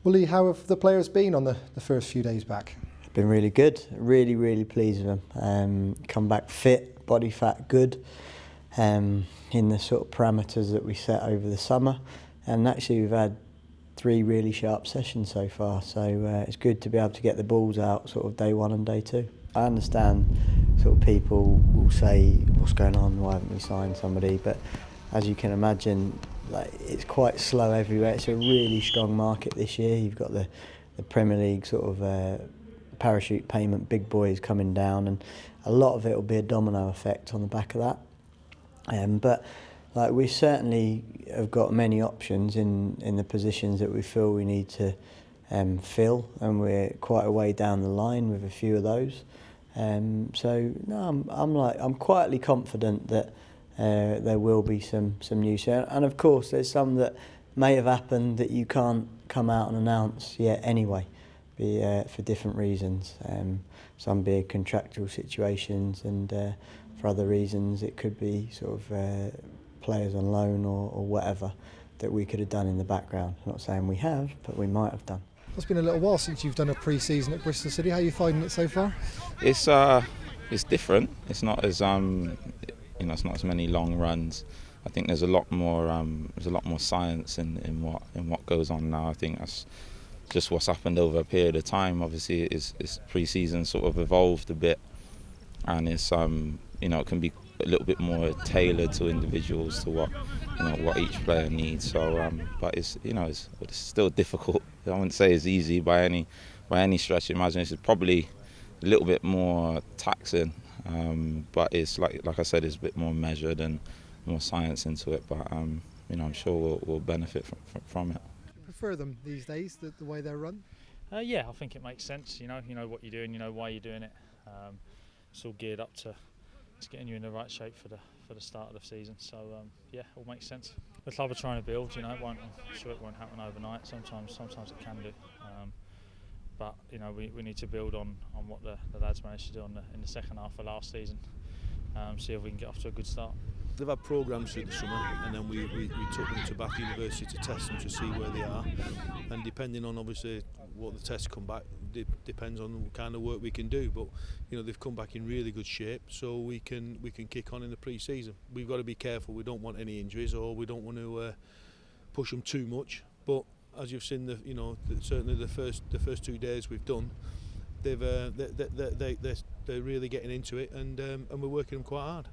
Willie, how have the players been on the first few days back? Been really good, really pleased with them. Come back fit, body fat good, in the sort of parameters that we set over the summer, and actually we've had 3 really sharp sessions so far, so it's good to be able to get the balls out sort of day 1 and day 2. I understand sort of people will say, what's going on, why haven't we signed somebody, but as you can imagine, like, it's quite slow everywhere. It's a really strong market this year. You've got the Premier League sort of parachute payment, big boys coming down, and a lot of it will be a domino effect on the back of that. But like, we certainly have got many options in the positions that we feel we need to fill, and we're quite a way down the line with a few of those. So no, I'm quietly confident that there will be some news here, and of course there's some that may have happened that you can't come out and announce yet anyway, for different reasons. Some be contractual situations, and for other reasons it could be sort of players on loan or whatever that we could have done in the background. I'm not saying we have, but we might have done. It's been a little while since you've done a pre-season at Bristol City. How are you finding it so far? It's different. It's not as it's not as many long runs. I think there's a lot more science in what goes on now. I think that's just what's happened over a period of time. Obviously, it's pre-season sort of evolved a bit, and it's it can be a little bit more tailored to individuals, to what each player needs. So, but it's still difficult. I wouldn't say it's easy by any stretch of imagination. It's probably a little bit more taxing, but it's like I said, it's a bit more measured and more science into it. But I'm sure we'll benefit from it. Do you prefer them these days, the way they're run? Yeah, I think it makes sense. You know what you're doing. You know why you're doing it. It's all geared up to getting you in the right shape for the start of the season. So yeah, all makes sense. The club are trying to build. I'm sure it won't happen overnight. Sometimes it can do. But we need to build on what the lads managed to do in the second half of last season. See if we can get off to a good start. They've had programmes through the summer, and then we took them to Bath University to test them to see where they are. And depending on obviously what the tests come back, depends on the kind of work we can do. But they've come back in really good shape, so we can kick on in the pre-season. We've got to be careful. We don't want any injuries, or we don't want to push them too much. But as you've seen, certainly the first 2 days we've done, they're really getting into it, and we're working them quite hard.